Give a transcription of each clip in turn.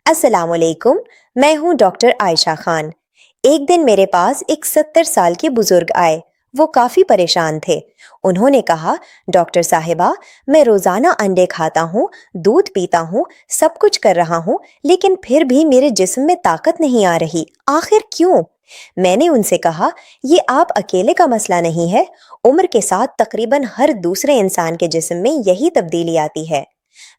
अस्सलाम वालेकुम। मैं हूँ डॉक्टर आयशा खान। एक दिन मेरे पास एक 70 साल के बुजुर्ग आए। वो काफी परेशान थे। उन्होंने कहा, डॉक्टर साहिबा, मैं रोजाना अंडे खाता हूँ, दूध पीता हूँ, सब कुछ कर रहा हूँ, लेकिन फिर भी मेरे जिस्म में ताकत नहीं आ रही। आखिर क्यों? मैंने उनसे कहा, ये आप अकेले का मसला नहीं है। उम्र के साथ तकरीबन हर दूसरे इंसान के जिस्म में यही तब्दीली आती है।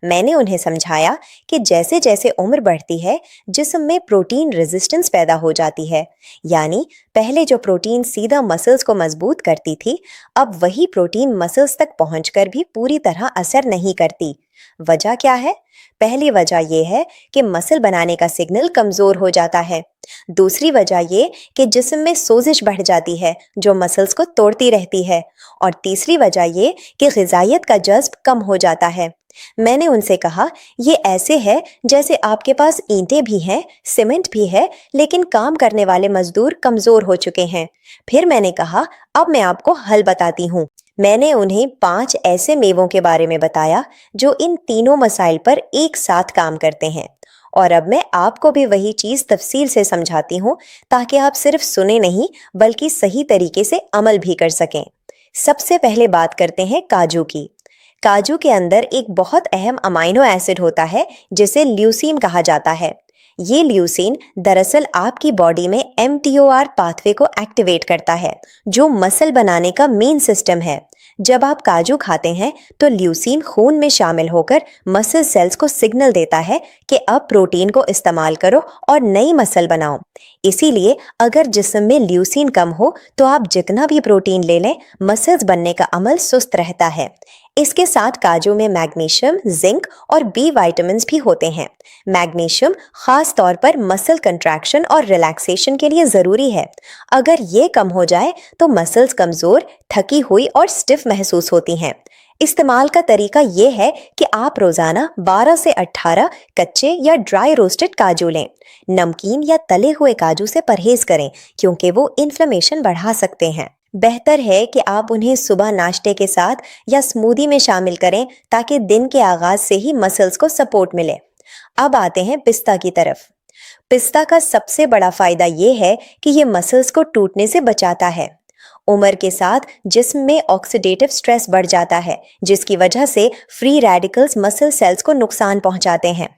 मैंने उन्हें समझाया कि जैसे जैसे उम्र बढ़ती है, जिस्म में प्रोटीन रेजिस्टेंस पैदा हो जाती है। यानी पहले जो प्रोटीन सीधा मसल्स को मजबूत करती थी, अब वही प्रोटीन मसल्स तक पहुंचकर भी पूरी तरह असर नहीं करती। वजह क्या है? पहली वजह यह है कि मसल बनाने का सिग्नल कमजोर हो जाता है। दूसरी वजह ये कि जिस्म में सोजिश बढ़ जाती है जो मसल्स को तोड़ती रहती है। और तीसरी वजह ये कि ग़िज़ाइयत का जज्ब कम हो जाता है। मैंने उनसे कहा, ये ऐसे है जैसे आपके पास ईंटें भी हैं, सीमेंट भी है, लेकिन काम करने वाले मजदूर कमजोर हो चुके हैं। फिर मैंने कहा, अब मैं आपको हल बताती हूँ। मैंने उन्हें 5 ऐसे मेवों के बारे में बताया जो इन तीनों मसाइल पर एक साथ काम करते हैं। और अब मैं आपको भी वही चीज़ तफसील से समझाती हूँ, ताकि आप सिर्फ सुने नहीं बल्कि सही तरीके से अमल भी कर सकें। सबसे पहले बात करते हैं काजू की। काजू के अंदर एक बहुत अहम अमाइनो एसिड होता है जिसे ल्यूसीन कहा जाता है। ये ल्यूसीन दरअसल आपकी बॉडी में mTOR पाथवे को एक्टिवेट करता है, जो मसल बनाने का मेन सिस्टम है। जब आप काजू खाते हैं तो ल्यूसीन खून में शामिल होकर मसल सेल्स को सिग्नल देता है कि अब प्रोटीन को इस्तेमाल करो और नई मसल बनाओ। इसीलिए अगर जिस्म में ल्यूसीन कम हो तो आप जितना भी प्रोटीन ले लें, मसल्स बनने का अमल सुस्त रहता है। इसके साथ काजू में मैग्नीशियम, जिंक और बी विटामिन्स भी होते हैं। मैग्नीशियम खास तौर पर मसल कंट्रैक्शन और रिलैक्सेशन के लिए ज़रूरी है। अगर ये कम हो जाए तो मसल्स कमज़ोर, थकी हुई और स्टिफ महसूस होती हैं। इस्तेमाल का तरीका ये है कि आप रोज़ाना 12 से 18 कच्चे या ड्राई रोस्टेड काजू लें। नमकीन या तले हुए काजू से परहेज करें, क्योंकि वो इन्फ्लेमेशन बढ़ा सकते हैं। बेहतर है कि आप उन्हें सुबह नाश्ते के साथ या स्मूदी में शामिल करें, ताकि दिन के आगाज से ही मसल्स को सपोर्ट मिले। अब आते हैं पिस्ता की तरफ। पिस्ता का सबसे बड़ा फायदा ये है कि ये मसल्स को टूटने से बचाता है। उम्र के साथ जिस्म में ऑक्सीडेटिव स्ट्रेस बढ़ जाता है, जिसकी वजह से फ्री रेडिकल्स मसल सेल्स को नुकसान पहुंचाते हैं।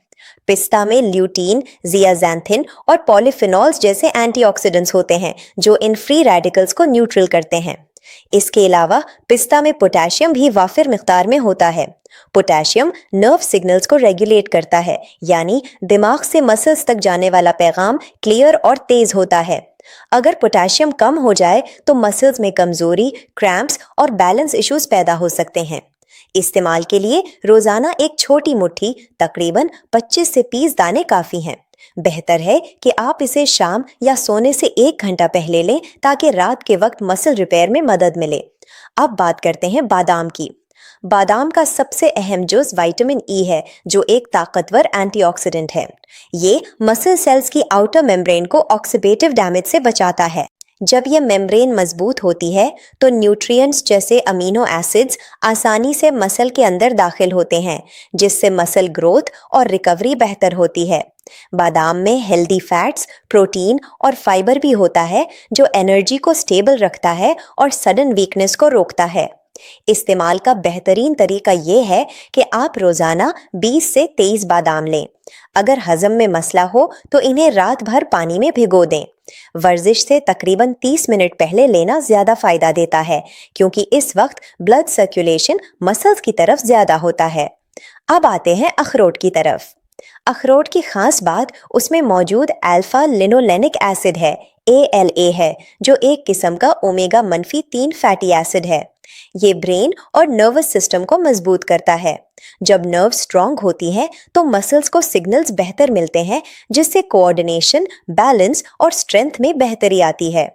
पिस्ता में ल्यूटीन, जियाज़ैंथिन और पॉलीफिनॉल्स जैसे एंटीऑक्सीडेंट्स होते हैं, जो इन फ्री रेडिकल्स को न्यूट्रल करते हैं। इसके अलावा पिस्ता में पोटेशियम भी वाफिर मिकदार में होता है। पोटेशियम नर्व सिग्नल्स को रेगुलेट करता है, यानी दिमाग से मसल्स तक जाने वाला पैगाम क्लियर और तेज होता है। अगर पोटेशियम कम हो जाए तो मसल्स में कमजोरी, क्रैम्प्स और बैलेंस इश्यूज पैदा हो सकते हैं। इस्तेमाल के लिए रोजाना एक छोटी मुट्ठी, तकरीबन 25 से 30 दाने काफी हैं। बेहतर है कि आप इसे शाम या सोने से 1 घंटा पहले लें, ताकि रात के वक्त मसल रिपेयर में मदद मिले। अब बात करते हैं बादाम की। बादाम का सबसे अहम जुज़ विटामिन ई है, जो एक ताकतवर एंटीऑक्सीडेंट है। ये मसल सेल्स की आउटर मेम्ब्रेन को ऑक्सीडेटिव डैमेज से बचाता है। जब यह मेम्ब्रेन मजबूत होती है तो न्यूट्रिएंट्स जैसे अमीनो एसिड्स आसानी से मसल के अंदर दाखिल होते हैं, जिससे मसल ग्रोथ और रिकवरी बेहतर होती है। बादाम में हेल्दी फैट्स, प्रोटीन और फाइबर भी होता है, जो एनर्जी को स्टेबल रखता है और सडन वीकनेस को रोकता है। इस्तेमाल का बेहतरीन तरीका ये है कि आप रोजाना 20 से 23 बादाम लें। अगर हजम में मसला हो तो इन्हें रात भर पानी में भिगो दें। वर्जिश से तकरीबन 30 मिनट पहले लेना ज्यादा फायदा देता है, क्योंकि इस वक्त ब्लड सर्कुलेशन मसल्स की तरफ ज्यादा होता है। अब आते हैं अखरोट की तरफ। अखरोट की खास बात उसमें मौजूद अल्फा लिनोलेनिक एसिड है, ALA है, जो एक किस्म का ओमेगा -3 फैटी एसिड है। ये ब्रेन और नर्वस सिस्टम को मजबूत करता है। जब नर्व स्ट्रांग होती हैं तो मसल्स को सिग्नल्स बेहतर मिलते हैं, जिससे कोऑर्डिनेशन, बैलेंस और स्ट्रेंथ में बेहतरी आती है।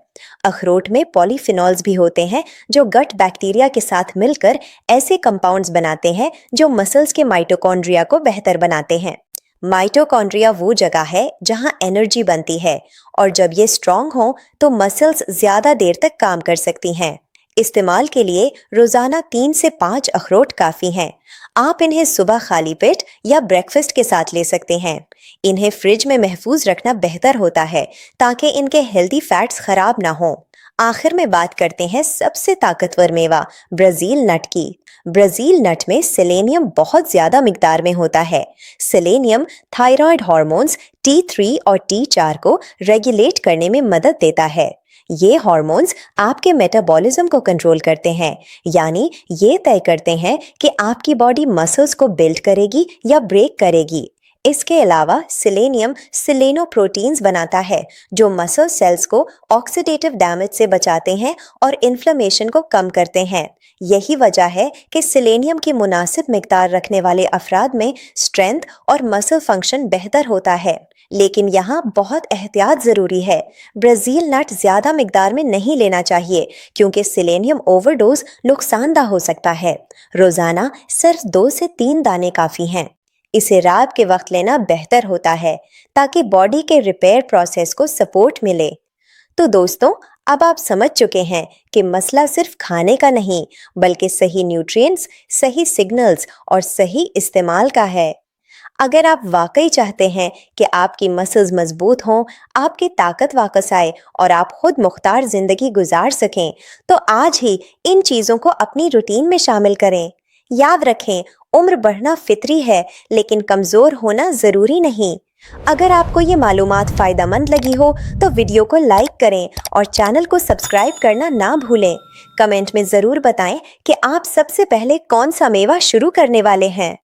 अखरोट में पॉलीफिनॉल्स भी होते हैं, जो गट बैक्टीरिया के साथ मिलकर ऐसे कंपाउंड्स बनाते हैं जो मसल्स के माइटोकॉन्ड्रिया को बेहतर बनाते हैं। माइटोकॉन्ड्रिया वो जगह है जहां एनर्जी बनती है, और जब ये स्ट्रांग हो तो मसल्स ज्यादा देर तक काम कर सकती हैं। इस्तेमाल के लिए रोजाना 3 से 5 अखरोट काफी हैं। आप इन्हें सुबह खाली पेट या ब्रेकफास्ट के साथ ले सकते हैं। इन्हें फ्रिज में महफूज रखना बेहतर होता है ताकि इनके हेल्दी फैट्स खराब ना हो। आखिर में बात करते हैं सबसे ताकतवर मेवा ब्राजील नट की। ब्राजील नट में सेलेनियम बहुत ज्यादा मिकदार में होता है। सेलेनियम थायराइड हार्मोन्स T3 और T4 को रेगुलेट करने में मदद देता है। ये हार्मोन्स आपके मेटाबॉलिज्म को कंट्रोल करते हैं, यानी ये तय करते हैं कि आपकी बॉडी मसल्स को बिल्ड करेगी या ब्रेक करेगी। इसके अलावा सेलेनियम सेलेनोप्रोटीन्स बनाता है जो मसल सेल्स को ऑक्सीडेटिव डैमेज से बचाते हैं और इन्फ्लेमेशन को कम करते हैं। यही वजह है कि सेलेनियम की मुनासिब मिकदार रखने वाले अफराद में स्ट्रेंथ और मसल फंक्शन बेहतर होता है। लेकिन यहाँ बहुत एहतियात ज़रूरी है। ब्राज़ील नट ज़्यादा मिकदार में नहीं लेना चाहिए क्योंकि सेलेनियम ओवरडोज नुकसानदा हो सकता है। रोज़ाना सिर्फ 2 से 3 दाने काफ़ी हैं। इसे रात के वक्त लेना बेहतर होता है ताकि बॉडी के रिपेयर प्रोसेस को सपोर्ट मिले। तो दोस्तों, अब आप समझ चुके हैं कि मसला सिर्फ खाने का नहीं बल्कि सही न्यूट्रिएंट्स, सही सिग्नल्स और सही इस्तेमाल का है। अगर आप वाकई चाहते हैं कि आपकी मसल्स मजबूत हों, आपकी ताकत वापस आए और आप खुद मुख्तार जिंदगी गुजार सकें, तो आज ही इन चीज़ों को अपनी रूटीन में शामिल करें। याद रखें, उम्र बढ़ना फितरी है, लेकिन कमज़ोर होना ज़रूरी नहीं। अगर आपको ये मालूमात फ़ायदेमंद लगी हो तो वीडियो को लाइक करें और चैनल को सब्सक्राइब करना ना भूलें। कमेंट में ज़रूर बताएं कि आप सबसे पहले कौन सा मेवा शुरू करने वाले हैं।